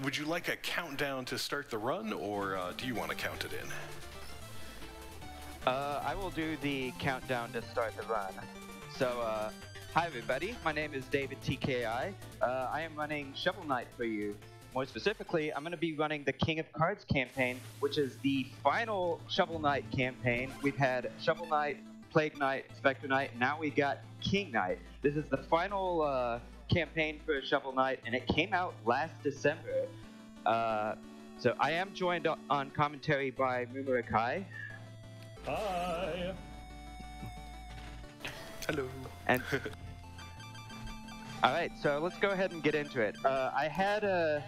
Would you like a countdown to start the run, or do you want to count it in? I will do the countdown to start the run. So, hi everybody, my name is davidtki. I am running Shovel Knight for you. More specifically, I'm going to be running the King of Cards campaign, which is the final Shovel Knight campaign. We've had Shovel Knight, Plague Knight, Spectre Knight, now we got King Knight. This is the final campaign for Shovel Knight, and it came out last December. So I am joined on commentary by MooMooAkai. Hi. Hello. And all right, so let's go ahead and get into it. I had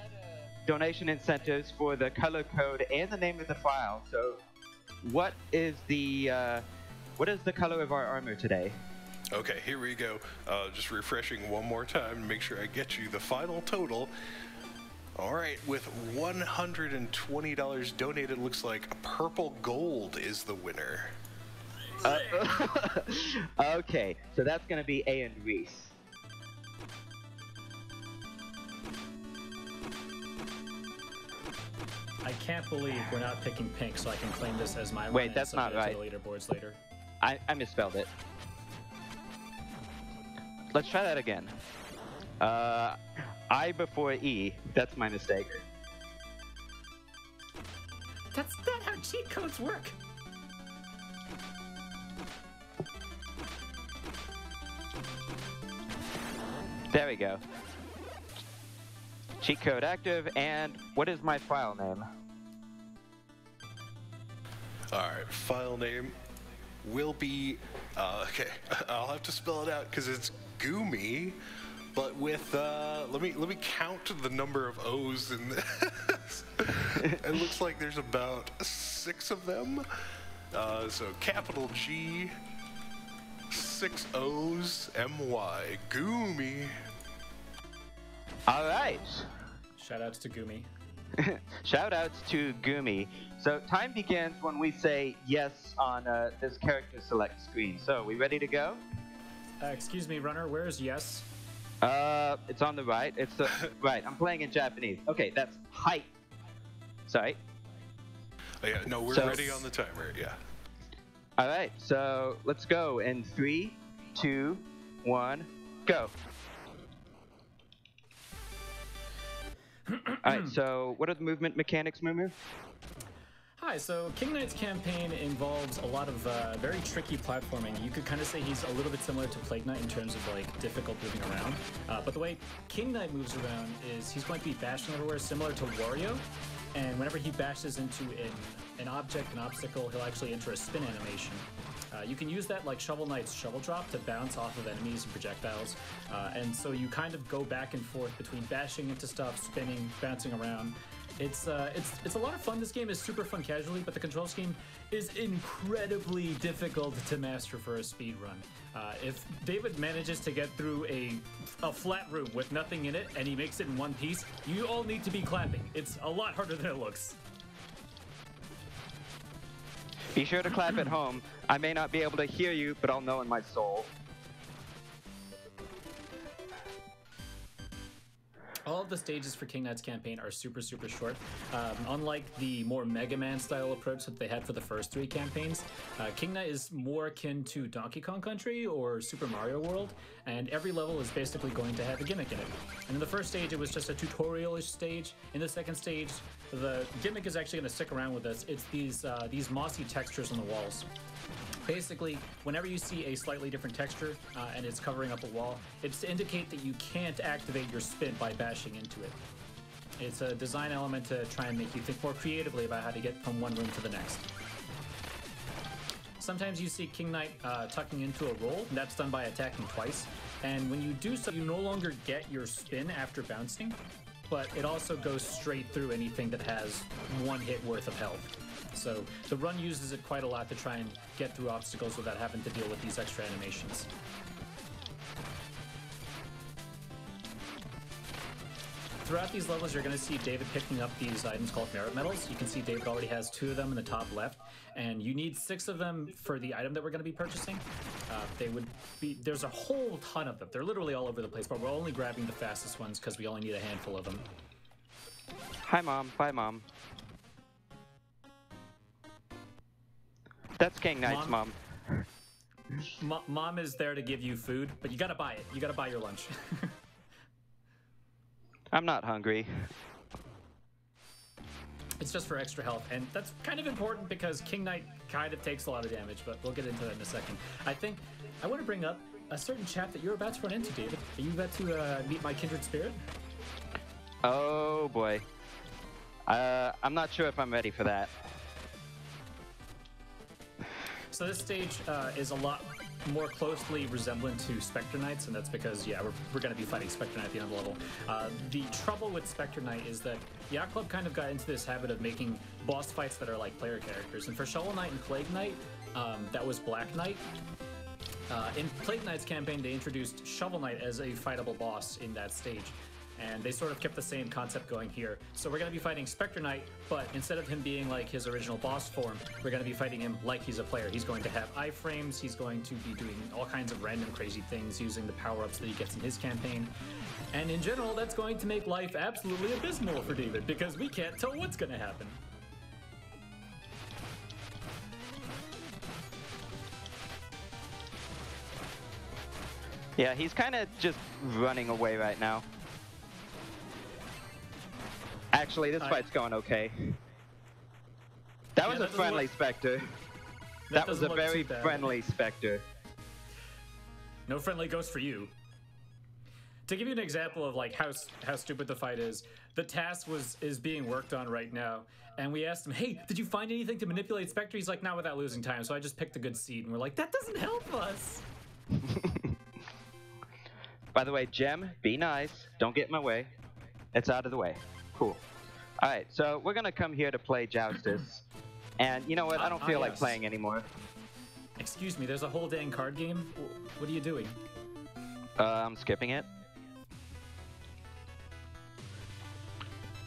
donation incentives for the color code and the name of the file. So, what is the color of our armor today? Okay, here we go. Just refreshing one more time to make sure I get you the final total. All right, with $120 donated, looks like purple gold is the winner. Okay, so that's going to be A and Reese. I can't believe we're not picking pink, so I can claim this as my Wait, run that's and not submit it right. to the leaderboards later. I misspelled it. Let's try that again. I before E. That's my mistake. That's not how cheat codes work. There we go. Cheat code active, and what is my file name? All right, file name will be, okay, I'll have to spell it out because it's Goomy, but with, let me count the number of O's in this. It looks like there's about 6 of them. So capital G, 6 O's, M-Y, Goomy. All right. Shoutouts to Gumi. Shoutouts to Goomy. So time begins when we say yes on this character select screen. So we ready to go? Excuse me, runner, where's yes? It's on the right. It's the right. I'm playing in Japanese. Okay, that's height. Sorry. Oh, yeah, no, we're ready on the timer, yeah. All right, so let's go in 3, 2, 1, go. All right, so what are the movement mechanics, Moo? Hi, so King Knight's campaign involves a lot of very tricky platforming. You could kind of say he's a little bit similar to Plague Knight in terms of like difficult moving around. But the way King Knight moves around is he's going to be bashing everywhere, similar to Wario. And whenever he bashes into an object, an obstacle, he'll actually enter a spin animation. You can use that like Shovel Knight's shovel drop to bounce off of enemies and projectiles. And so you kind of go back and forth between bashing into stuff, spinning, bouncing around. It's a lot of fun. This game is super fun casually, but the control scheme is incredibly difficult to master for a speed run. If David manages to get through a flat room with nothing in it and he makes it in one piece, you all need to be clapping. It's a lot harder than it looks. Be sure to clap at home. I may not be able to hear you, but I'll know in my soul. All of the stages for King Knight's campaign are super, super short. Unlike the more Mega Man style approach that they had for the first 3 campaigns, King Knight is more akin to Donkey Kong Country or Super Mario World, and every level is basically going to have a gimmick in it. And in the first stage, it was just a tutorial-ish stage. In the second stage, the gimmick is actually going to stick around with us. It's these mossy textures on the walls. Basically, whenever you see a slightly different texture and it's covering up a wall, it's to indicate that you can't activate your spin by bashing into it. It's a design element to try and make you think more creatively about how to get from one room to the next. Sometimes you see King Knight tucking into a roll, and that's done by attacking twice. And when you do so, you no longer get your spin after bouncing, but it also goes straight through anything that has 1 hit worth of health. So the run uses it quite a lot to try and get through obstacles without having to deal with these extra animations. Throughout these levels, you're going to see David picking up these items called merit medals. You can see David already has 2 of them in the top left, and you need 6 of them for the item that we're going to be purchasing. There's a whole ton of them. They're literally all over the place, but we're only grabbing the fastest ones because we only need a handful of them. Hi, Mom. Bye, Mom. That's King Knight's mom. Mom is there to give you food, but you gotta buy it. You gotta buy your lunch. I'm not hungry. It's just for extra health, and that's kind of important because King Knight kind of takes a lot of damage, but we'll get into that in a second. I want to bring up a certain chat that you're about to run into, David. Are you about to meet my kindred spirit? Oh boy. I'm not sure if I'm ready for that. So this stage is a lot more closely resemblant to Spectre Knights, and that's because, yeah, we're going to be fighting Spectre Knight at the end of the level. The trouble with Spectre Knight is that Yacht Club kind of got into this habit of making boss fights that are like player characters. And for Shovel Knight and Plague Knight, that was Black Knight. In Plague Knight's campaign, they introduced Shovel Knight as a fightable boss in that stage. And they sort of kept the same concept going here. So we're going to be fighting Spectre Knight, but instead of him being like his original boss form, we're going to be fighting him like he's a player. He's going to have iframes, he's going to be doing all kinds of random crazy things using the power-ups that he gets in his campaign. And in general, that's going to make life absolutely abysmal for David, because we can't tell what's going to happen. Yeah, he's kind of just running away right now. Actually, this fight's going okay. That was a friendly Spectre. That was a very friendly Spectre. No friendly ghost for you. To give you an example of like how stupid the fight is, the task is being worked on right now, and we asked him, "Hey, did you find anything to manipulate Spectre?" He's like, "Not without losing time." So I just picked a good seed, and we're like, "That doesn't help us." By the way, Gem, be nice. Don't get in my way. It's out of the way. Cool. All right, so we're gonna come here to play Joustus, and you know what? I don't feel like playing anymore. Excuse me, there's a whole dang card game. What are you doing? I'm skipping it.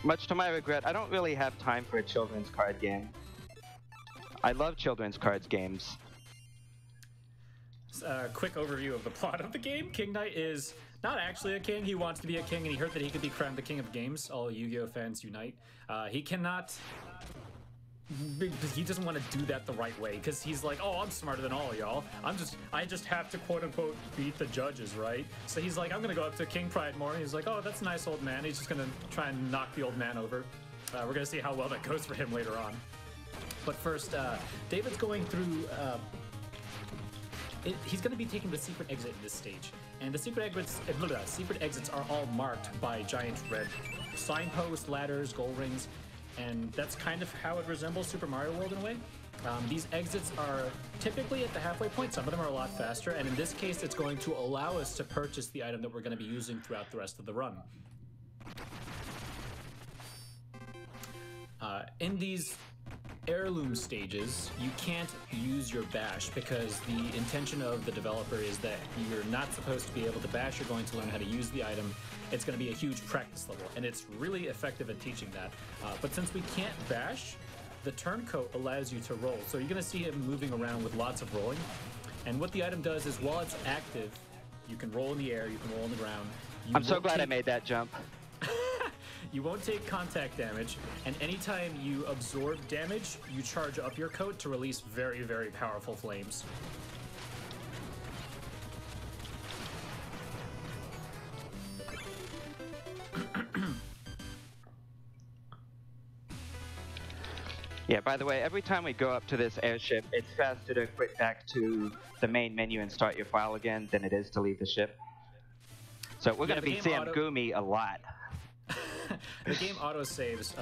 Much to my regret, I don't really have time for a children's card game. I love children's cards games. Quick overview of the plot of the game. King Knight is not actually a king. He wants to be a king, and he heard that he could be crowned the king of games. All Yu-Gi-Oh fans unite. He cannot... He doesn't want to do that the right way, because he's like, "Oh, I'm smarter than all y'all. I just have to quote-unquote beat the judges, right?" So he's like, "I'm gonna go up to King Pridemore." He's like, "Oh, that's a nice old man." He's just gonna try and knock the old man over. We're gonna see how well that goes for him later on. But first, David's going through... he's going to be taking the secret exit in this stage, and the secret exits are all marked by giant red signposts, ladders, gold rings, and that's kind of how it resembles Super Mario World in a way. These exits are typically at the halfway point. Some of them are a lot faster, and in this case, it's going to allow us to purchase the item that we're going to be using throughout the rest of the run. In these heirloom stages, you can't use your bash because the intention of the developer is that you're not supposed to be able to bash. You're going to learn how to use the item. It's going to be a huge practice level, and it's really effective at teaching that. But since we can't bash, the turncoat allows you to roll. So you're going to see him moving around with lots of rolling. And what the item does is while it's active, you can roll in the air, you can roll on the ground. I'm so glad I made that jump. You won't take contact damage, and anytime you absorb damage, you charge up your coat to release very, very powerful flames. Yeah, by the way, every time we go up to this airship, it's faster to quit back to the main menu and start your file again than it is to leave the ship. So we're going to be seeing Gumi a lot. The game auto-saves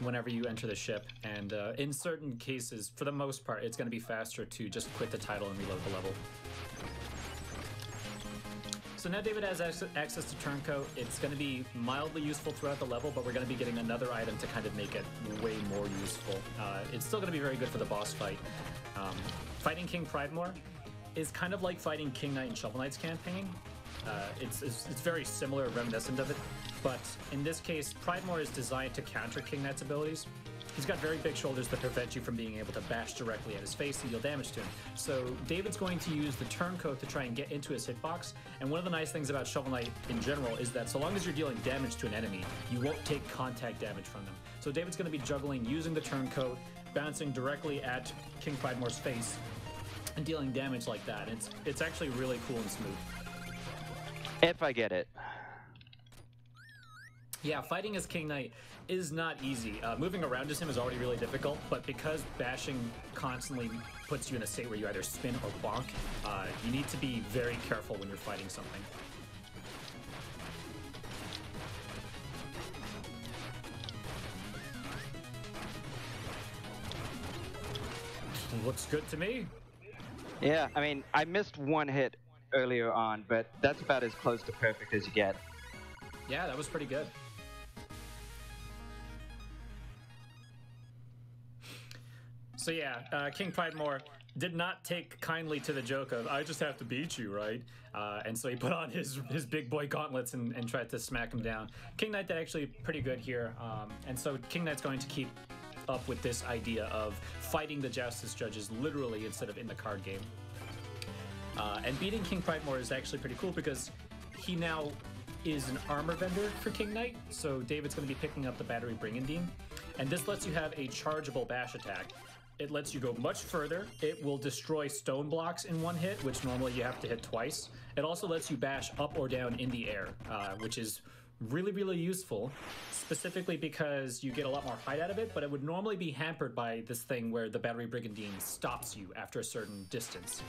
whenever you enter the ship, and in certain cases, for the most part, it's going to be faster to just quit the title and reload the level. So now David has access to Turncoat. It's going to be mildly useful throughout the level, but we're going to be getting another item to kind of make it way more useful. It's still going to be very good for the boss fight. Fighting King Pridemore is kind of like fighting King Knight in Shovel Knight's campaign. It's very similar, reminiscent of it, but in this case, Pridemore is designed to counter King Knight's abilities. he's got very big shoulders that prevent you from being able to bash directly at his face and deal damage to him. So David's going to use the turncoat to try and get into his hitbox. And one of the nice things about Shovel Knight in general is that so long as you're dealing damage to an enemy, you won't take contact damage from them. So David's going to be juggling using the turncoat, bouncing directly at King Pridemore's face, and dealing damage like that. It's actually really cool and smooth. If I get it. Yeah, fighting as King Knight is not easy. Moving around as him is already really difficult, but because bashing constantly puts you in a state where you either spin or bonk, you need to be very careful when you're fighting something. Looks good to me. Yeah, I mean, I missed one hit earlier on, but that's about as close to perfect as you get. Yeah, that was pretty good. So yeah, King Pridemore did not take kindly to the joke of, I just have to beat you, right? And so he put on his big boy gauntlets and tried to smack him down. King Knight did actually pretty good here. And so King Knight's going to keep up with this idea of fighting the Justice Judges literally instead of in the card game. And beating King Pridemore is actually pretty cool because he now is an armor vendor for King Knight. So David's going to be picking up the Battery Brigandine. And this lets you have a chargeable bash attack. It lets you go much further. It will destroy stone blocks in one hit, which normally you have to hit twice. It also lets you bash up or down in the air, which is really, really useful, specifically because you get a lot more height out of it, but it would normally be hampered by this thing where the Battery Brigandine stops you after a certain distance.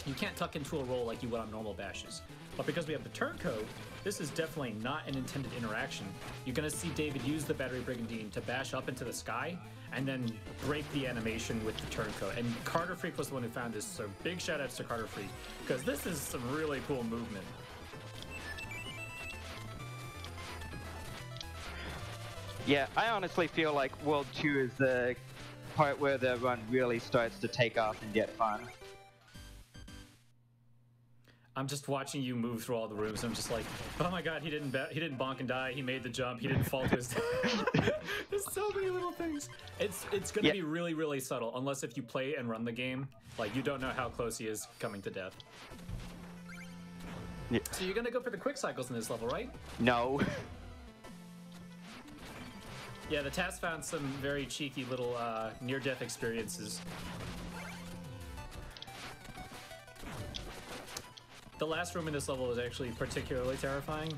You can't tuck into a roll like you would on normal bashes. But because we have the turncoat, this is definitely not an intended interaction. You're going to see David use the Battery Brigandine to bash up into the sky and then break the animation with the turncoat. And Carter Freak was the one who found this, so big shout outs to Carter Freak, because this is some really cool movement. Yeah, I honestly feel like World 2 is the part where the run really starts to take off and get fun. I'm just watching you move through all the rooms. I'm just like, oh my god, he didn't bonk and die. He made the jump. He didn't fall to his death. There's so many little things. It's gonna be really, really subtle, unless if you play and run the game, like you don't know how close he is coming to death. Yeah. So you're gonna go for the quick cycles in this level, right? No. Yeah, the task found some very cheeky little near-death experiences. The last room in this level is actually particularly terrifying,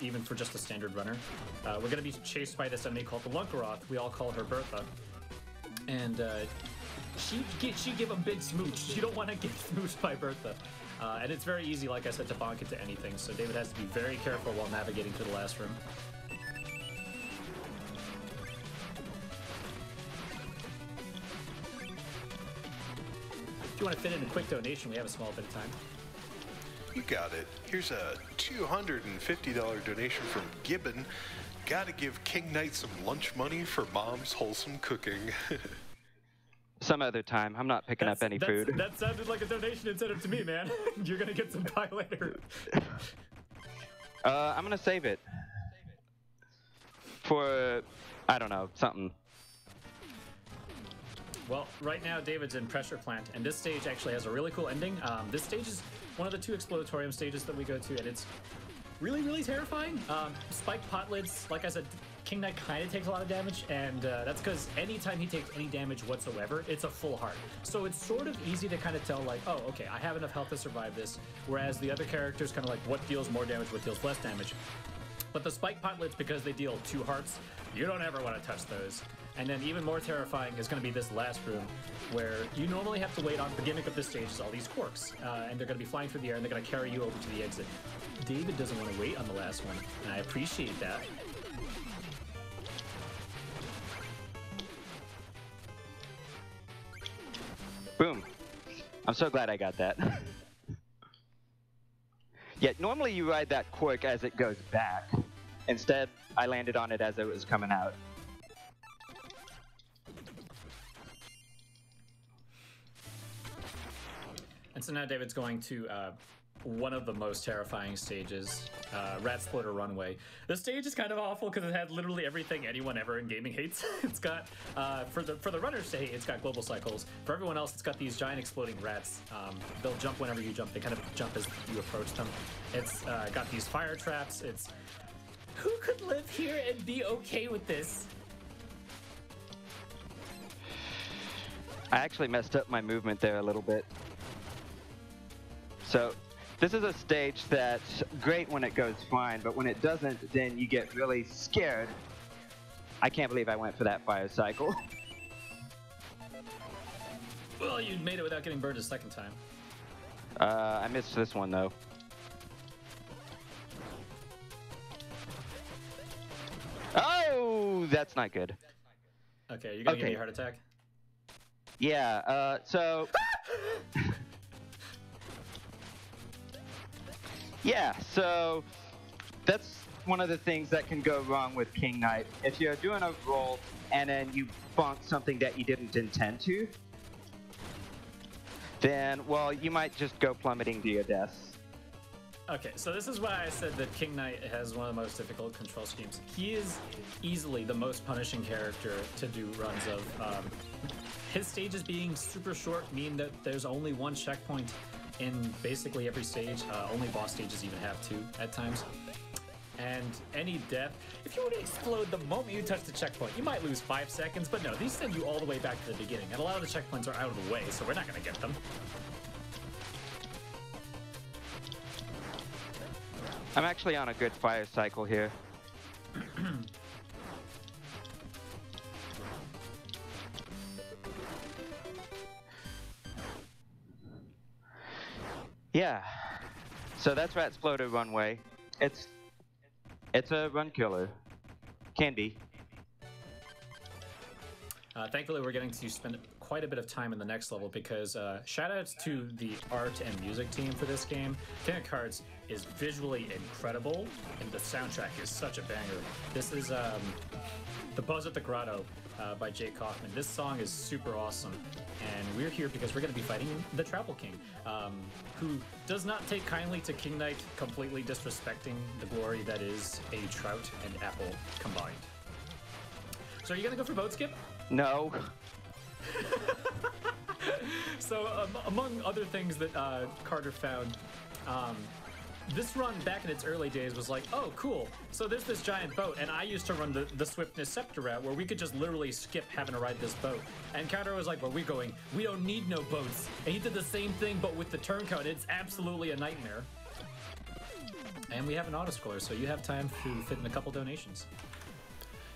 even for just a standard runner. We're going to be chased by this enemy called the Lunkaroth. We all call her Bertha. And she give a big smooch. You don't want to get smooched by Bertha. And it's very easy, like I said, to bonk into anything. So David has to be very careful while navigating through the last room. If you want to fit in a quick donation, we have a small bit of time. You got it. Here's a $250 donation from Gibbon. Gotta give King Knight some lunch money for mom's wholesome cooking. Some other time. I'm not picking up any food. That sounded like a donation incentive to me, man. You're gonna get some pie later. I'm gonna save it. For, I don't know, something. Well, right now David's in Pressure Plant, and this stage actually has a really cool ending. This stage is one of the 2 Explodatorium stages that we go to, and it's really, really terrifying. Spiked pot lids, like I said, King Knight kind of takes a lot of damage, and that's because anytime he takes any damage whatsoever, it's a full heart. So it's sort of easy to kind of tell, like, oh, okay, I have enough health to survive this, whereas the other characters kind of like, what deals more damage, what deals less damage. But the spike potlets, because they deal 2 hearts, you don't ever want to touch those. And then even more terrifying is going to be this last room, where you normally have to wait on. The gimmick of this stage is all these corks, and they're going to be flying through the air, and they're going to carry you over to the exit. David doesn't want to wait on the last one, and I appreciate that. Boom. I'm so glad I got that. Yeah, normally you ride that cork as it goes back. Instead, I landed on it as it was coming out. And so now David's going to one of the most terrifying stages, Rat Sploder Runway. The stage is kind of awful because it had literally everything anyone ever in gaming hates. It's got, for the runners to hate, it's got global cycles. For everyone else, it's got these giant exploding rats. They'll jump whenever you jump. They kind of jump as you approach them. It's got these fire traps. It's... Who could live here and be okay with this? I actually messed up my movement there a little bit. So this is a stage that's great when it goes fine, but when it doesn't, then you get really scared. I can't believe I went for that fire cycle. Well, you made it without getting burned a second time. I missed this one though. Oh, that's not good. Okay, you're gonna give me a heart attack? Yeah, so... yeah, so that's one of the things that can go wrong with King Knight. If you're doing a roll and then you bonk something that you didn't intend to, then, well, you might just go plummeting to your death. Okay, so this is why I said that King Knight has one of the most difficult control schemes. He is easily the most punishing character to do runs of. His stages being super short mean that there's only one checkpoint in basically every stage. Only boss stages even have two at times. And any death, if you were to explode the moment you touch the checkpoint, you might lose 5 seconds, but no, these send you all the way back to the beginning. And a lot of the checkpoints are out of the way, so we're not gonna get them. I'm actually on a good fire cycle here. Yeah, so that's Rat Sploder Runway. It's a run killer. Can be. Thankfully, we're getting to spend quite a bit of time in the next level because shoutouts to the art and music team for this game. King of Cards is visually incredible, and the soundtrack is such a banger. This is The Buzz at the Grotto by Jake Kaufman. This song is super awesome, and we're here because we're going to be fighting the Travel King, who does not take kindly to King Knight completely disrespecting the glory that is a trout and apple combined. So are you going to go for boat skip? No. So among other things that Carter found, this run back in its early days was like, oh, cool. So there's this giant boat, and I used to run the Swiftness Scepter route where we could just literally skip having to ride this boat. And Carter was like, where we going? We don't need no boats. And he did the same thing, but with the turncoat. It's absolutely a nightmare. And we have an autoscroller, so you have time to fit in a couple donations.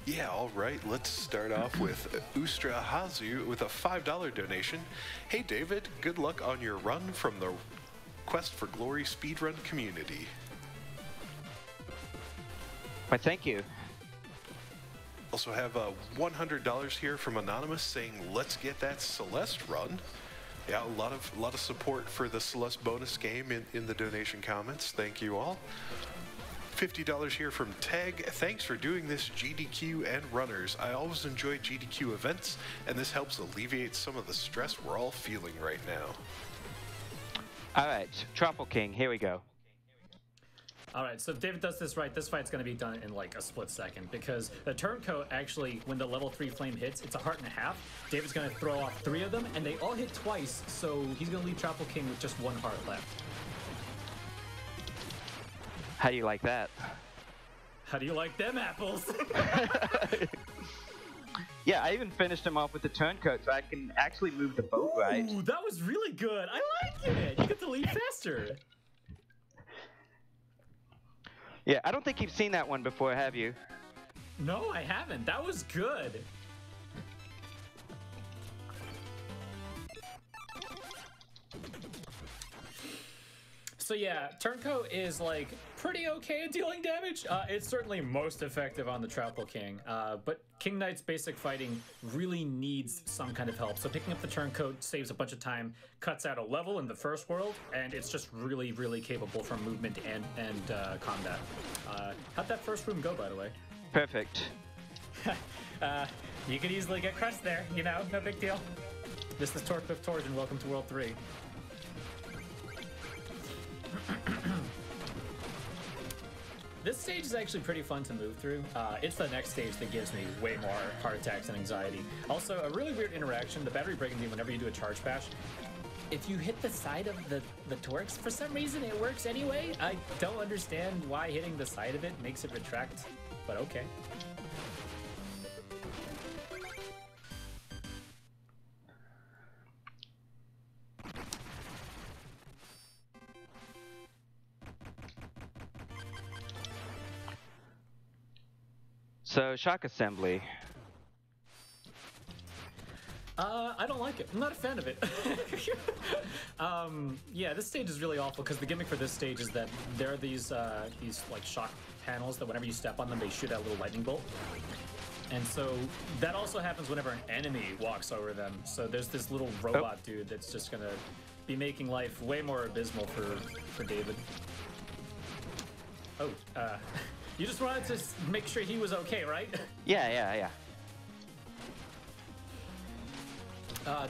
Yeah, all right. Let's start off with Ustra Hazu with a $5 donation. Hey, David, good luck on your run from the Quest for Glory speedrun community. Why, thank you. Also have $100 here from Anonymous saying, let's get that Celeste run. Yeah, a lot of support for the Celeste bonus game in the donation comments. Thank you all. $50 here from Tag. Thanks for doing this, GDQ and runners. I always enjoy GDQ events, and this helps alleviate some of the stress we're all feeling right now. All right, Tropical King, here we go. All right, so if David does this right, this fight's going to be done in like a split second because the turncoat actually, when the level 3 flame hits, it's a heart and a half. David's going to throw off 3 of them, and they all hit twice, so he's going to leave Tropical King with just 1 heart left. How do you like that? How do you like them apples? Yeah, I even finished him off with the turncoat, so I can actually move the boat right. Ooh, that was really good. I like it. You get to leave faster. Yeah, I don't think you've seen that one before, have you? No, I haven't. That was good. So yeah, turncoat is like pretty okay at dealing damage. It's certainly most effective on the Tropical King, but King Knight's basic fighting really needs some kind of help. So picking up the turncoat saves a bunch of time, cuts out a level in the first world, and it's just really, really capable for movement and combat. How'd that first room go, by the way? Perfect. You could easily get crushed there, you know, no big deal. This is Torque with Torge, and welcome to World 3. This stage is actually pretty fun to move through. It's the next stage that gives me way more heart attacks and anxiety. Also, a really weird interaction, the battery breaking thing whenever you do a charge bash. If you hit the side of the torques, for some reason it works anyway. I don't understand why hitting the side of it makes it retract, but okay. So, shock assembly. I don't like it. I'm not a fan of it. Yeah, this stage is really awful because the gimmick for this stage is that there are these like shock panels that whenever you step on them, they shoot out a little lightning bolt. And so that also happens whenever an enemy walks over them. So there's this little robot dude that's just gonna be making life way more abysmal for David. Oh, you just wanted to make sure he was okay, right? Yeah.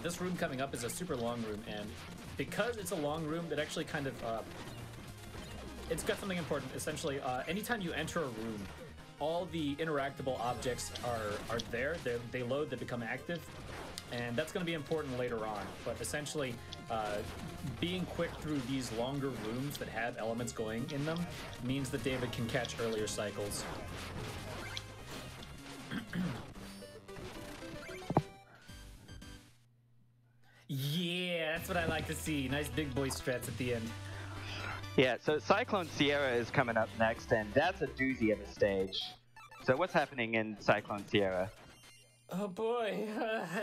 This room coming up is a super long room, and because it's a long room, it actually kind of it's got something important. Essentially, anytime you enter a room, all the interactable objects are there. They load, they become active, and that's going to be important later on. But essentially, being quick through these longer rooms that have elements going in them means that David can catch earlier cycles. Yeah, that's what I like to see. Nice big boy strats at the end. Yeah, so Cyclone Sierra is coming up next, and that's a doozy of a stage. So what's happening in Cyclone Sierra? Oh boy,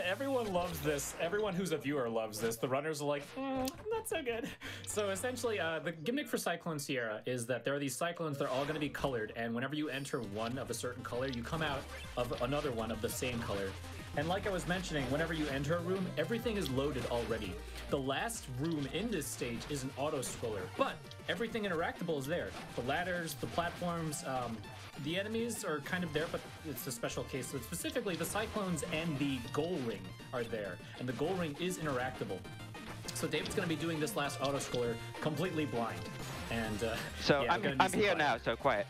everyone loves this. Everyone who's a viewer loves this. The runners are like, not so good. So essentially, the gimmick for Cyclone Sierra is that there are these cyclones, they're all going to be colored, and whenever you enter one of a certain color, you come out of another one of the same color. And like I was mentioning, whenever you enter a room, everything is loaded already. The last room in this stage is an auto-scroller, but everything interactable is there. The ladders, the platforms, the enemies are kind of there, but it's a special case. So specifically, the cyclones and the goal ring are there, and the goal ring is interactable. So David's going to be doing this last auto-scroller completely blind. And so yeah, I'm here now, so quiet.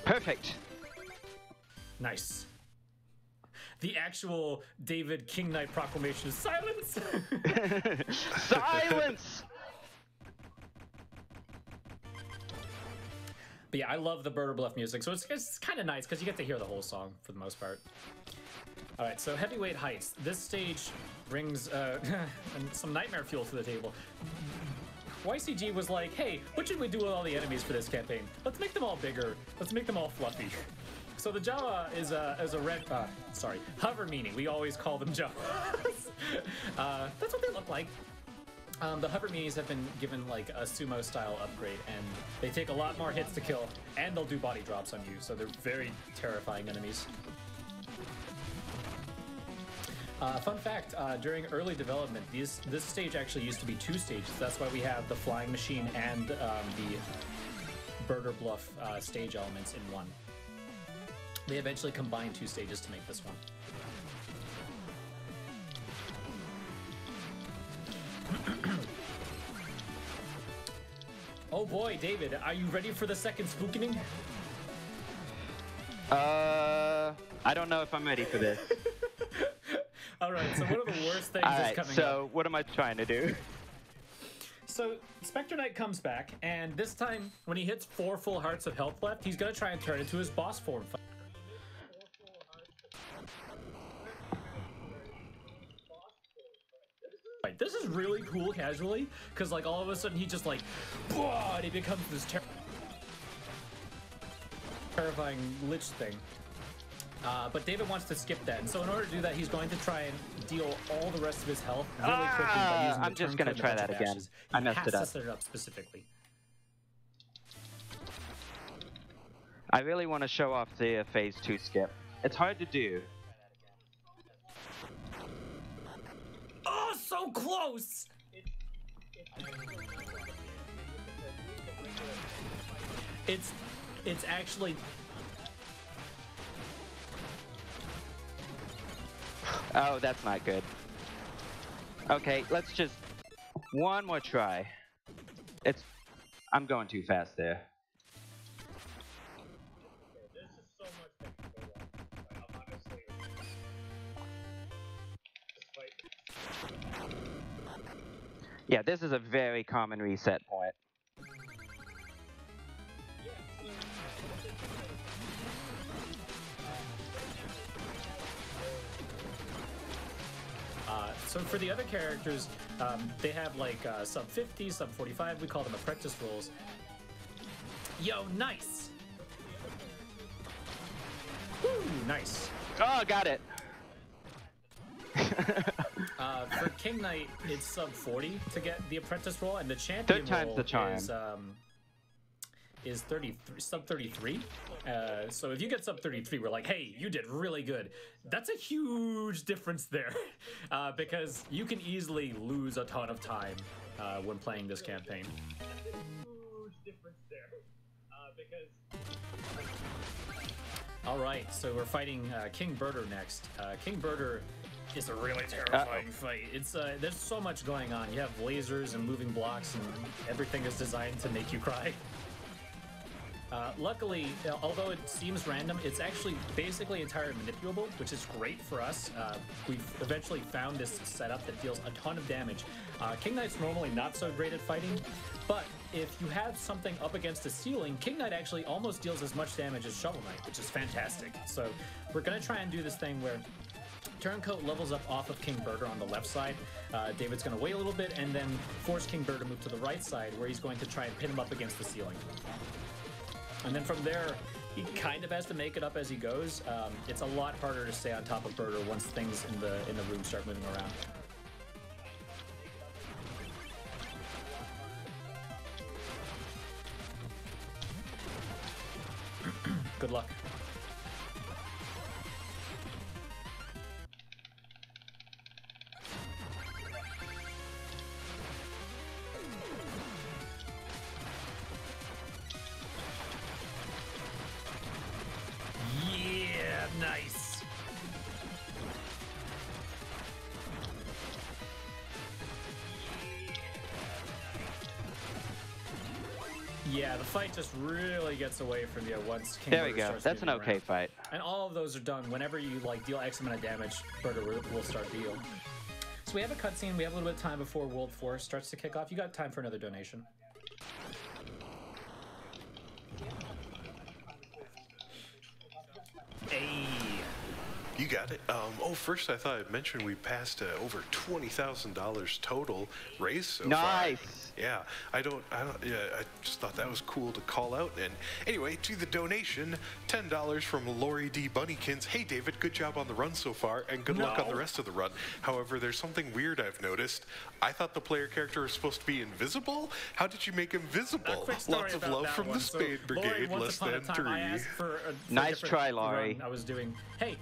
Perfect. Nice. The actual David King Knight proclamation is silence. Silence. But yeah, I love the Birder Bluff music, so it's kind of nice because you get to hear the whole song for the most part. All right, so Heavyweight Heights. This stage brings some nightmare fuel to the table. YCG was like, hey, what should we do with all the enemies for this campaign? Let's make them all bigger. Let's make them all fluffy. So the Jawa is a red, hover meanie. We always call them Jawas. That's what they look like. The hover meanies have been given like a sumo style upgrade, and they take a lot more hits to kill, and they'll do body drops on you. So they're very terrifying enemies. Fun fact, during early development, this stage actually used to be 2 stages. That's why we have the flying machine and the Birder Bluff stage elements in one. They eventually combined 2 stages to make this one. Oh boy, David, are you ready for the second spookening? I don't know if I'm ready for this. All right, so one of the worst things is coming up. So what am I trying to do? So Spectre Knight comes back, and this time, when he hits 4 full hearts of health left, he's gonna try and turn into his boss form. This is really cool casually, because like all of a sudden he just like, and he becomes this terrifying lich thing. But David wants to skip that, and so in order to do that, he's going to try and deal all the rest of his health really quickly by using the I'm just gonna try that again. I messed it up. Set it up specifically. I really want to show off the phase 2 skip. It's hard to do. Oh, so close! It's actually... Oh, that's not good. Okay, let's just one more try. I'm going too fast there. Yeah, this is a very common reset point. So for the other characters, they have like sub 50, sub 45. We call them apprentice roles. Yo, nice. Woo, nice. Oh, got it. For King Knight, it's sub 40 to get the apprentice role, and the champion Third time's role the charm. is 33, sub 33. So if you get sub 33, we're like, hey, you did really good. That's a huge difference there, because you can easily lose a ton of time when playing this campaign. All right, so we're fighting King Birder next. King Birder is a really terrifying fight. It's there's so much going on. You have lasers and moving blocks, and everything is designed to make you cry. Luckily, although it seems random, it's actually basically entirely manipulable, which is great for us. We've eventually found this setup that deals a ton of damage. King Knight's normally not so great at fighting, but if you have something up against the ceiling, King Knight actually almost deals as much damage as Shovel Knight, which is fantastic. So we're going to try and do this thing where Turncoat levels up off of King Birder on the left side. David's going to wait a little bit and then force King Birder to move to the right side, where he's going to try and pin him up against the ceiling. And then from there, he kind of has to make it up as he goes. It's a lot harder to stay on top of Birder once things in the room start moving around. Good luck. Yeah, nice. Yeah, the fight just really gets away from you once King There we Birder go. starts That's an moving okay around. fight. And all of those are done whenever you like deal X amount of damage. Birder will start deal. So we have a cutscene. We have a little bit of time before World 4 starts to kick off. You got time for another donation. Hey. You got it. First I thought I'd mention we passed over $20,000 total raise so Nice. far. Yeah, I just thought that was cool to call out. And anyway, to the donation, $10 from Lori D. Bunnykins. Hey, David, good job on the run so far, and good luck on the rest of the run. However, there's something weird I've noticed. I thought the player character was supposed to be invisible. How did you make him visible? Lots of love from the Spade Brigade, Lori, less than 3. I asked for a Nice different try, Lori. run I was doing, hey,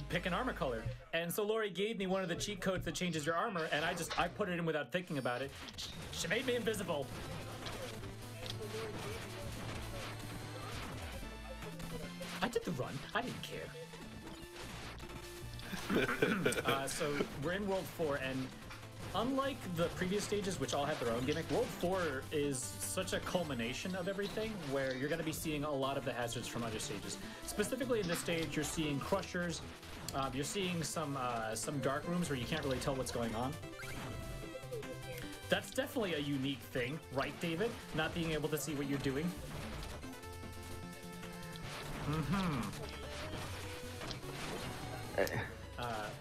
pick an armor color. And so Lori gave me one of the cheat codes that changes your armor, and I put it in without thinking about it. She made me invisible. I did the run. I didn't care. So we're in World 4, and unlike the previous stages, which all have their own gimmick, World 4 is such a culmination of everything, where you're going to be seeing a lot of the hazards from other stages. Specifically in this stage, you're seeing crushers, you're seeing some dark rooms where you can't really tell what's going on. That's definitely a unique thing, right, David? Not being able to see what you're doing.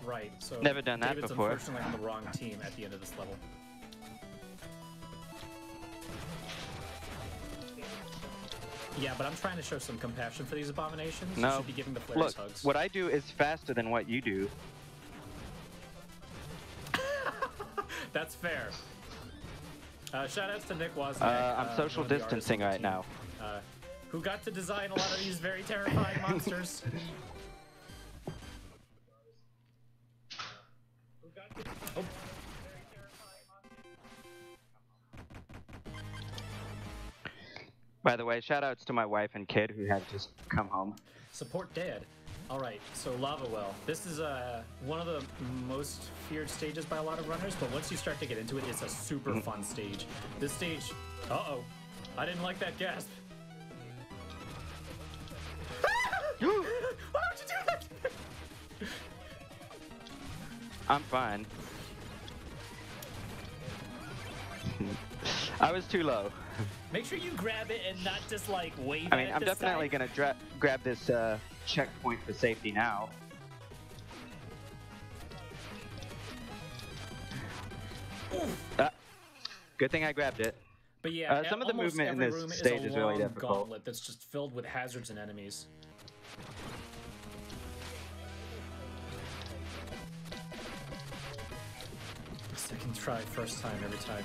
Right, so Never done that David's before. unfortunately on the wrong team at the end of this level. Yeah, but I'm trying to show some compassion for these abominations. You No, should be giving the players look, hugs. what I do is faster than what you do. That's fair. Shoutouts to Nick Wozniak. I'm social one of the artists distancing on the right team, now. Who got to design a lot of these very terrifying monsters. Oh. By the way, shout outs to my wife and kid who have just come home. Support Dad. All right, so Lava Well. This is one of the most feared stages by a lot of runners, but once you start to get into it, it's a super fun stage. This stage... Uh-oh. I didn't like that gasp. Why would you do that? I'm fine. I was too low. Make sure you grab it and not just like wave I mean, at I'm this definitely guy. gonna grab this checkpoint for safety now. Good thing I grabbed it. But yeah, some of the almost movement in every this room stage is is a really long difficult. gauntlet that's just filled with hazards and enemies. Second try, first time, every time.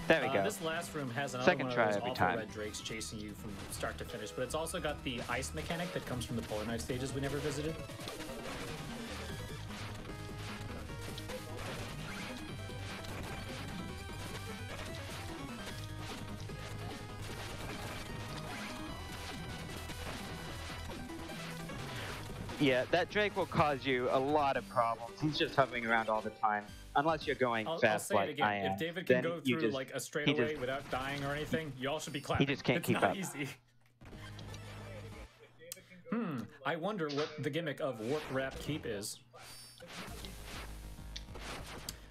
There we go. This last room has another Second one try of those every awful time. red drakes chasing you from start to finish, but it's also got the ice mechanic that comes from the Polar Night stages we never visited. Yeah, that Drake will cause you a lot of problems. He's just hovering around all the time. Unless you're going I'll fast say like it again. I am. If David can then go you through just- like a he straightaway just- without dying or anything, y'all should be clapping. just can't it's keep not up. easy. I wonder what the gimmick of Warp Wrap Keep is.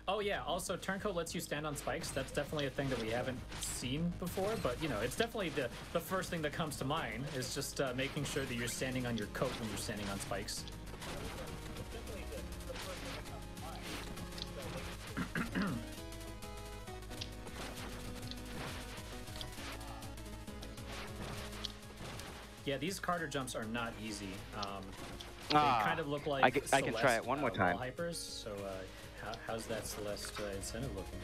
Oh yeah, also Turncoat lets you stand on spikes. That's definitely a thing that we haven't seen before, but you know, it's definitely the first thing that comes to mind is just making sure that you're standing on your coat when you're standing on spikes. Yeah, these Carter jumps are not easy. They kind of look like I can try Celeste, it one more wall time. hypers. So how's that Celeste incentive looking?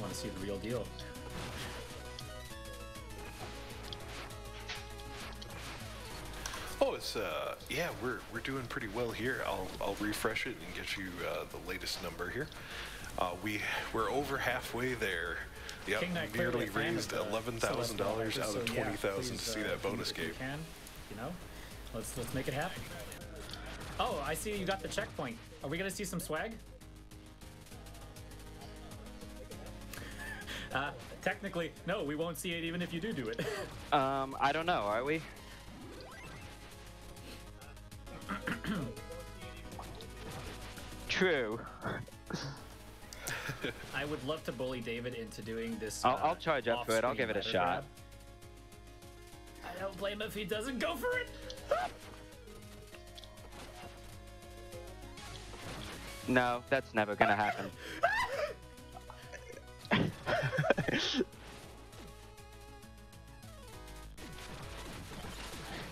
Want to see the real deal? Oh, it's yeah, we're doing pretty well here. I'll refresh it and get you the latest number here. We're over halfway there. Yep, King Knight clearly nearly a fan raised of the $11,000 Celeste wall hypers, out of so yeah, 20,000 to please, see that bonus if you game. can, you know, let's make it happen. Oh, I see you got the checkpoint. Are we gonna see some swag? Technically, no, we won't see it even if you do it. I don't know, are we? True. I would love to bully David into doing this. I'll charge up for it. I'll give it a off-screen shot. ladder grab. I don't blame him if he doesn't go for it. No, that's never gonna happen.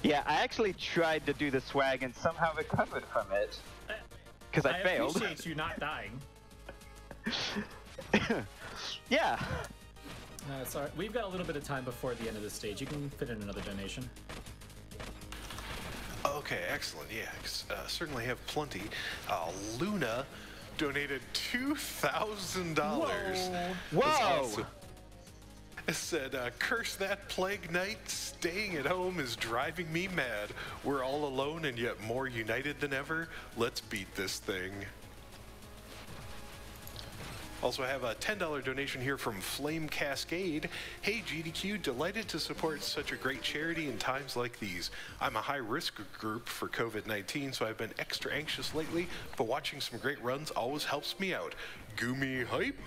Yeah, I actually tried to do the swag and somehow recovered from it. Because I failed. I appreciate you not dying. Yeah. Sorry, we've got a little bit of time before the end of the stage. You can fit in another donation. Okay, excellent. Yeah, certainly have plenty. Luna donated $2,000. Whoa! It said, curse that plague night. Staying at home is driving me mad. We're all alone and yet more united than ever. Let's beat this thing. Also have a $10 donation here from Flame Cascade. Hey GDQ, delighted to support such a great charity in times like these. I'm a high-risk group for COVID-19, so I've been extra anxious lately, but watching some great runs always helps me out. Goomy hype.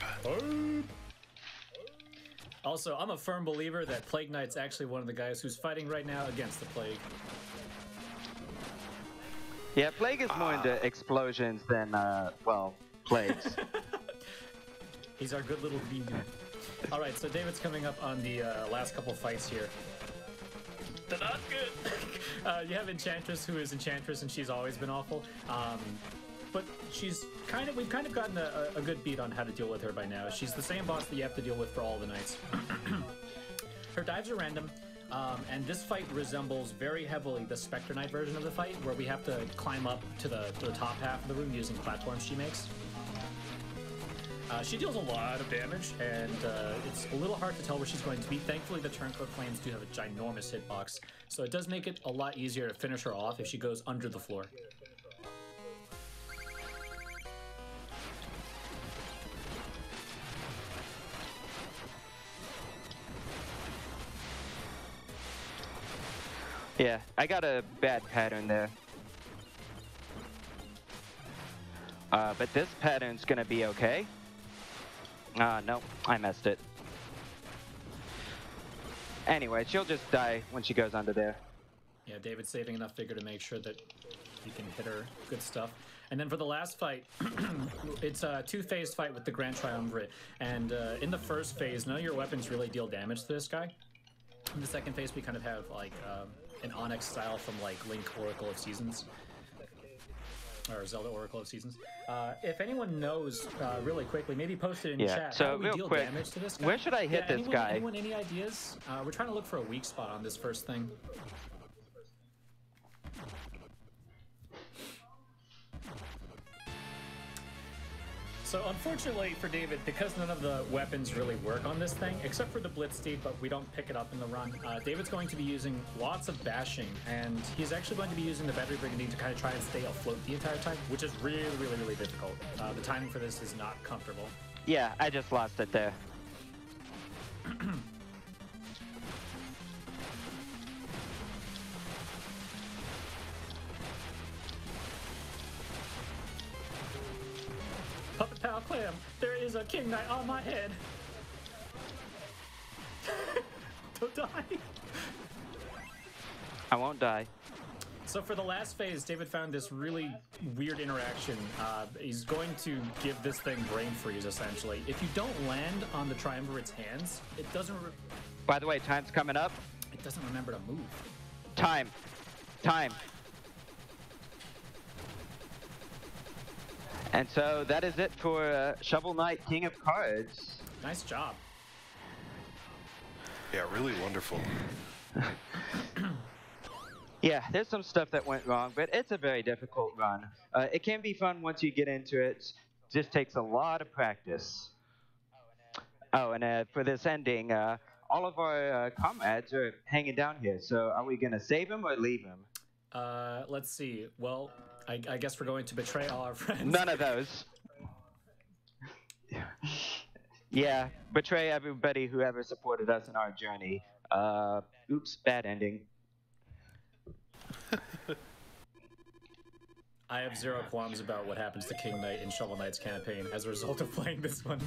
Also, I'm a firm believer that Plague Knight's actually one of the guys who's fighting right now against the plague. Yeah, Plague is more into explosions than, well, plagues. He's our good little vegan. All right, so David's coming up on the last couple fights here. They're not good. You have Enchantress, who is Enchantress, and she's always been awful. But we've kind of gotten a good beat on how to deal with her by now. She's the same boss that you have to deal with for all the knights. Her dives are random, and this fight resembles very heavily the Spectre Knight version of the fight, where we have to climb up to the top half of the room using platforms she makes. She deals a lot of damage, and it's a little hard to tell where she's going to be. Thankfully, the Turncoat Flames do have a ginormous hitbox, so it does make it a lot easier to finish her off if she goes under the floor. Yeah, I got a bad pattern there. But this pattern's gonna be okay. No, I messed it. Anyway, she'll just die when she goes under there. Yeah, David's saving enough vigor to make sure that he can hit her. Good stuff. And then for the last fight, it's a two-phase fight with the Grand Triumvirate. And in the first phase, none of your weapons really deal damage to this guy. In the second phase, we kind of have like an Onyx style from like Link Oracle of Seasons. Or Zelda Oracle of Seasons. If anyone knows, really quickly, maybe post it in chat. So how do we real deal quick, damage to this guy? where should I hit this guy? Anyone, any ideas? We're trying to look for a weak spot on this first thing. So unfortunately for David, because none of the weapons really work on this thing, except for the Blitz Steed, but we don't pick it up in the run, David's going to be using lots of bashing, and he's actually going to be using the Battery Brigandine to kind of try and stay afloat the entire time, which is really, really, really difficult. The timing for this is not comfortable. Yeah, I just lost it there. Puppet Pal Clam, there is a King Knight on my head. Don't die. I won't die. So for the last phase, David found this really weird interaction. He's going to give this thing brain freeze, essentially. If you don't land on the Triumvirate's hands, it doesn't... By the way, time's coming up. It doesn't remember to move. Time. Time. And so that is it for Shovel Knight, King of Cards. Nice job. Yeah, really wonderful. Yeah, there's some stuff that went wrong, but it's a very difficult run. It can be fun once you get into it. Just takes a lot of practice. Oh, and for this ending, all of our comrades are hanging down here. So are we going to save them or leave them? Let's see. Well, I guess we're going to betray all our friends. None of those. Yeah, betray everybody who ever supported us in our journey. Oops, bad ending. I have zero qualms about what happens to King Knight in Shovel Knight's campaign as a result of playing this one.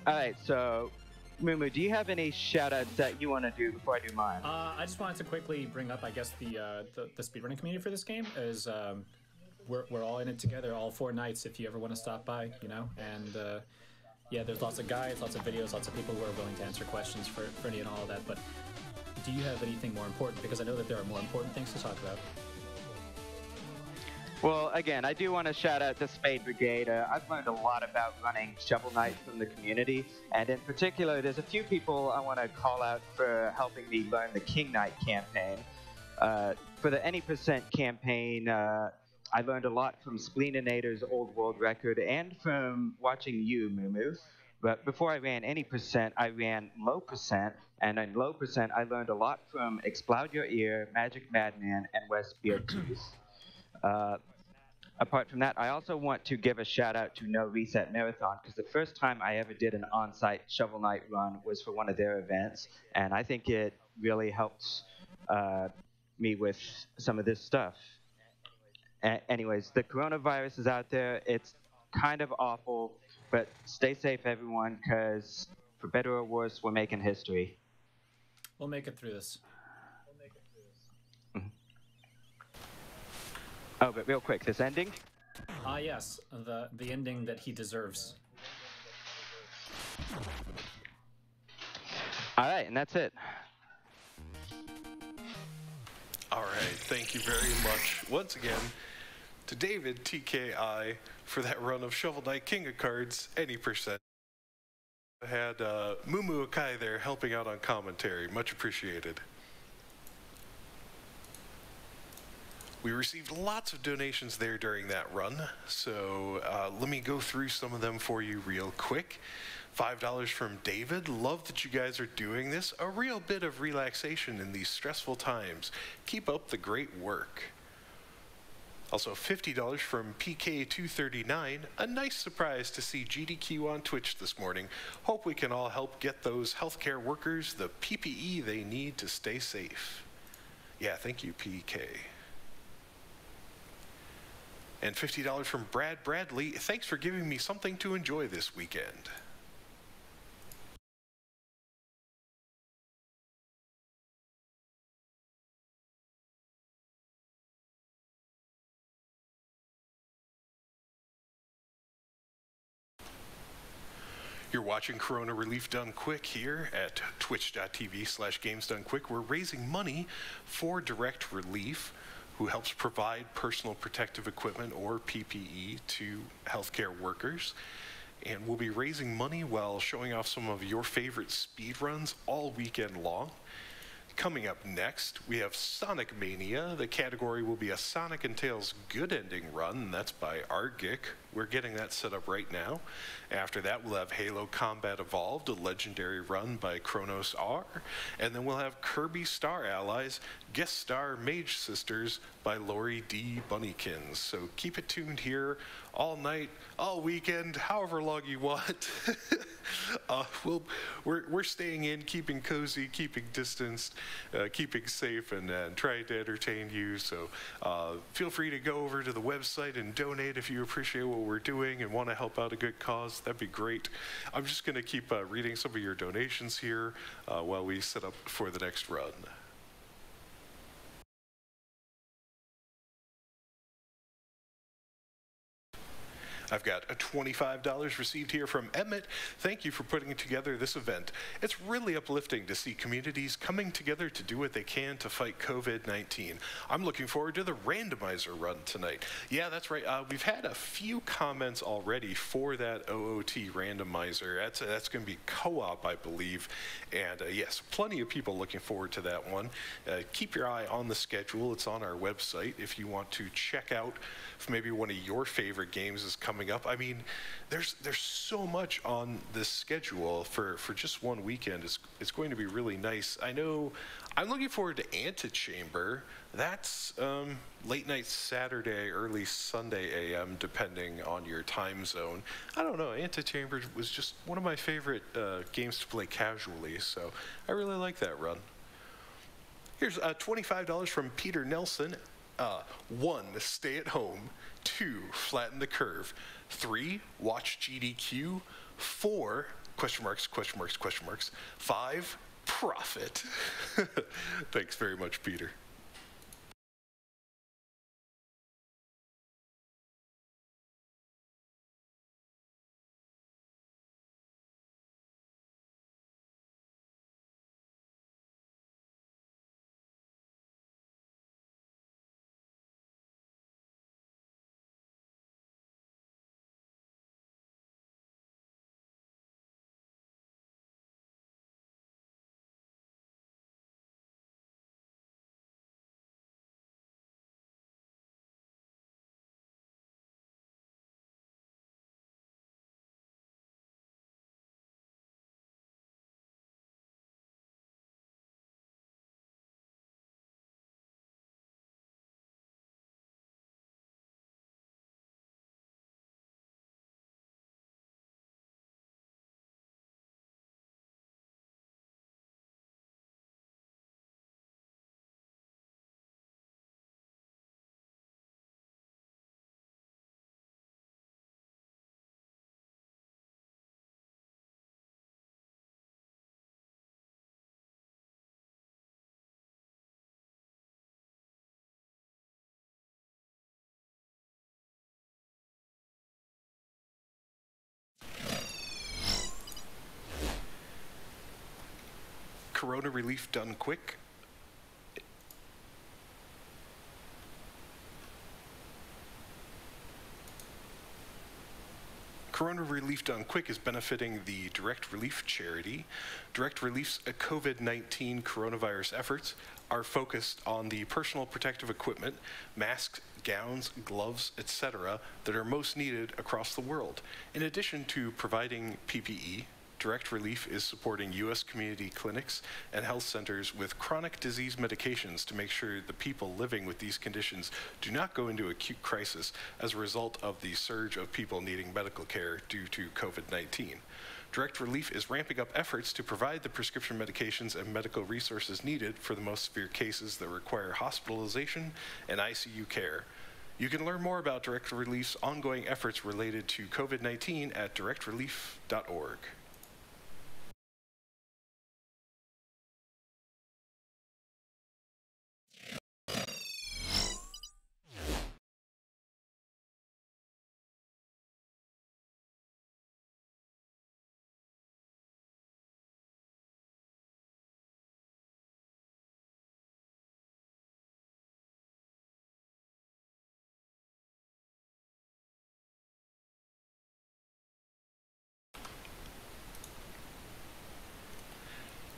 Alright, so Moo, do you have any shoutouts that you want to do before I do mine? I just wanted to quickly bring up, I guess, the speedrunning community for this game is we're all in it together, all 4 nights. If you ever want to stop by, you know, and yeah, there's lots of guides, lots of videos, lots of people who are willing to answer questions for any and all of that. But do you have anything more important? Because I know that there are more important things to talk about. Well, again, I do want to shout out the Spade Brigade. I've learned a lot about running Shovel Knight from the community, and in particular, there's a few people I want to call out for helping me learn the King Knight campaign. For the Any Percent campaign, I learned a lot from Spleeninator's old world record and from watching you, Moo. But before I ran Any Percent, I ran Low Percent, and in Low Percent, I learned a lot from Explode Your Ear, Magic Madman, and West Beatrice. Apart from that, I also want to give a shout out to No Reset Marathon, because the first time I ever did an on-site Shovel Knight run was for one of their events, and I think it really helped me with some of this stuff. Anyways, the coronavirus is out there. It's kind of awful, but stay safe, everyone, because for better or worse, we're making history. We'll make it through this. Oh, but real quick, this ending? Yes, the ending that he deserves. All right, and that's it. All right, thank you very much once again to David TKI for that run of Shovel Knight King of Cards, Any Percent. I had MooMooAkai there helping out on commentary. Much appreciated. We received lots of donations there during that run, so let me go through some of them for you real quick. $5 from David. Love that you guys are doing this. A real bit of relaxation in these stressful times. Keep up the great work. Also $50 from PK239. A nice surprise to see GDQ on Twitch this morning. Hope we can all help get those healthcare workers the PPE they need to stay safe. Yeah, thank you, PK. And $50 from Brad Bradley. Thanks for giving me something to enjoy this weekend. You're watching Corona Relief Done Quick here at twitch.tv/gamesdonequick. We're raising money for Direct Relief, who helps provide personal protective equipment or PPE to healthcare workers. And we'll be raising money while showing off some of your favorite speedruns all weekend long. Coming up next, we have Sonic Mania. The category will be a Sonic and Tails Good Ending run, and that's by Argic. We're getting that set up right now. After that, we'll have Halo Combat Evolved, a legendary run by Kronos R. And then we'll have Kirby Star Allies, guest star Mage Sisters by Lori D. Bunnykins. So keep it tuned here all night, all weekend, however long you want. We're staying in, keeping cozy, keeping distanced, keeping safe, and trying to entertain you. So feel free to go over to the website and donate if you appreciate what we're doing and want to help out a good cause. That'd be great. I'm just going to keep reading some of your donations here while we set up for the next run. I've got a $25 received here from Emmett. Thank you for putting together this event. It's really uplifting to see communities coming together to do what they can to fight COVID-19. I'm looking forward to the randomizer run tonight. Yeah, that's right. We've had a few comments already for that OOT randomizer. That's going to be co-op, I believe. And yes, plenty of people looking forward to that one. Keep your eye on the schedule. It's on our website if you want to check out if maybe one of your favorite games is coming up. I mean, there's so much on this schedule for just one weekend. It's going to be really nice. I know I'm looking forward to Antechamber. That's late night Saturday, early Sunday AM, depending on your time zone. I don't know, Antechamber was just one of my favorite games to play casually, so I really like that run. Here's $25 from Peter Nelson. 1, stay at home. 2, flatten the curve. 3, watch GDQ. 4, question marks, question marks, question marks. 5, profit. Thanks very much, Peter. Corona Relief Done Quick. Corona Relief Done Quick is benefiting the Direct Relief charity. Direct Relief's COVID-19 coronavirus efforts are focused on the personal protective equipment, masks, gowns, gloves, etc., that are most needed across the world. In addition to providing PPE, Direct Relief is supporting U.S. community clinics and health centers with chronic disease medications to make sure the people living with these conditions do not go into acute crisis as a result of the surge of people needing medical care due to COVID-19. Direct Relief is ramping up efforts to provide the prescription medications and medical resources needed for the most severe cases that require hospitalization and ICU care. You can learn more about Direct Relief's ongoing efforts related to COVID-19 at directrelief.org.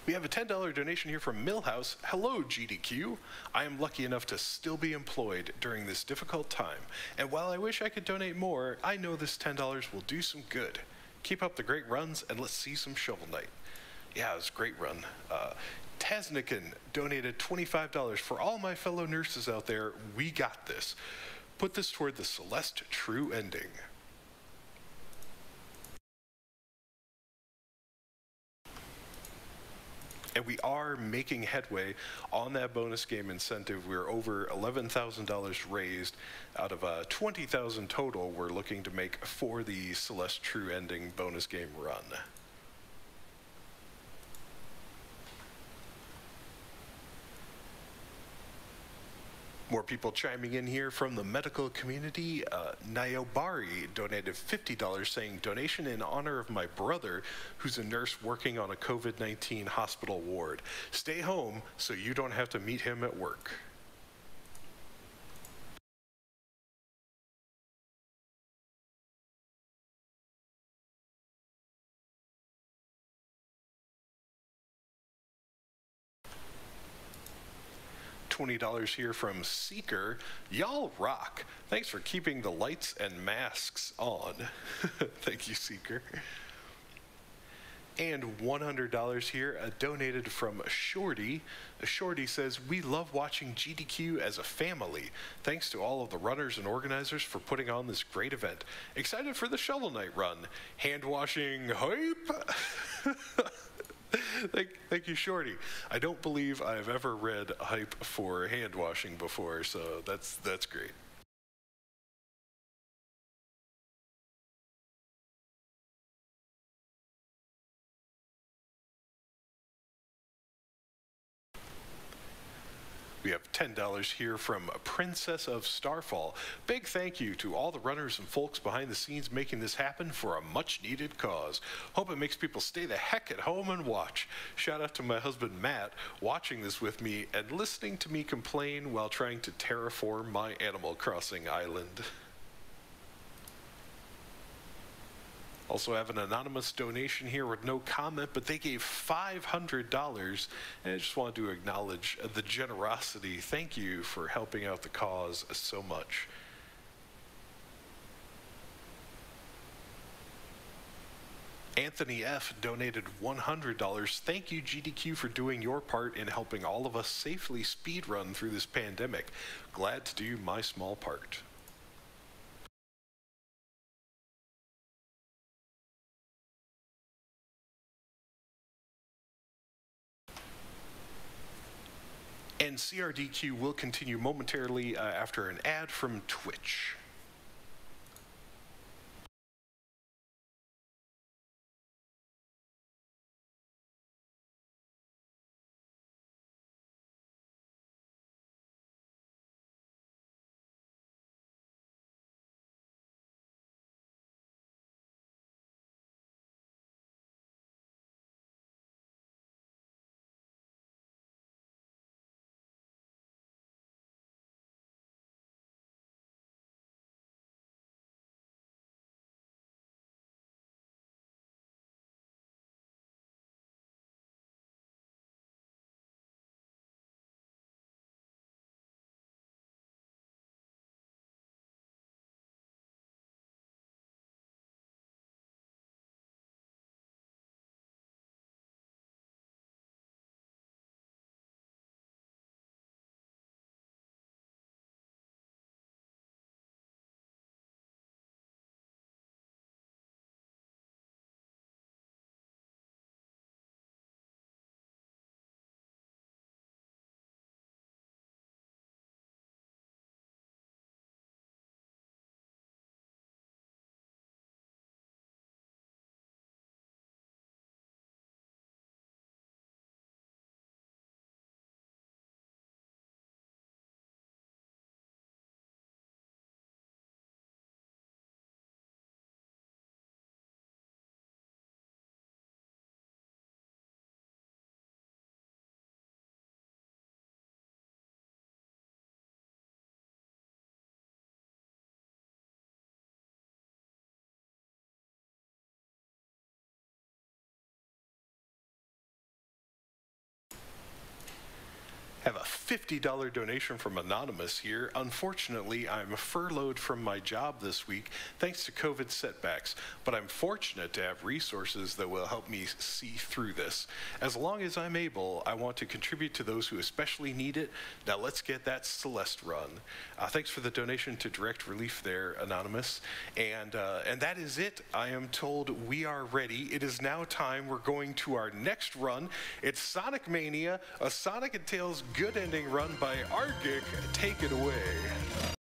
We have a $10 donation here from Millhouse. Hello, GDQ. I am lucky enough to still be employed during this difficult time. And while I wish I could donate more, I know this $10 will do some good. Keep up the great runs, and let's see some Shovel Knight. Yeah, it was a great run. Tasnikin donated $25. For all my fellow nurses out there, we got this. Put this toward the Celeste true ending. And we are making headway on that bonus game incentive. We're over $11,000 raised out of $20,000 total we're looking to make for the Celeste True Ending bonus game run. More people chiming in here from the medical community. Nayobari donated $50 saying, donation in honor of my brother who's a nurse working on a COVID-19 hospital ward. Stay home so you don't have to meet him at work. $20 here from Seeker. Y'all rock. Thanks for keeping the lights and masks on. Thank you, Seeker. And $100 here, donated from Shorty. Shorty says, we love watching GDQ as a family. Thanks to all of the runners and organizers for putting on this great event. Excited for the Shovel Knight run. Hand washing hype. Thank you, Shorty. I don't believe I've ever read hype for hand washing before, so that's great. We have $10 here from Princess of Starfall. Big thank you to all the runners and folks behind the scenes making this happen for a much-needed cause. Hope it makes people stay the heck at home and watch. Shout out to my husband Matt, watching this with me and listening to me complain while trying to terraform my Animal Crossing island. Also have an anonymous donation here with no comment, but they gave $500, and I just wanted to acknowledge the generosity. Thank you for helping out the cause so much. Anthony F. donated $100. Thank you, GDQ, for doing your part in helping all of us safely speedrun through this pandemic. Glad to do my small part. And CRDQ will continue momentarily after an ad from Twitch. $50 donation from Anonymous here. Unfortunately, I'm furloughed from my job this week thanks to COVID setbacks, but I'm fortunate to have resources that will help me see through this. As long as I'm able, I want to contribute to those who especially need it. Now let's get that Celeste run. Thanks for the donation to Direct Relief there, Anonymous. And that is it. I am told we are ready. It is now time. We're going to our next run. It's Sonic Mania, a Sonic and Tails good ending run by Argic. Take it away.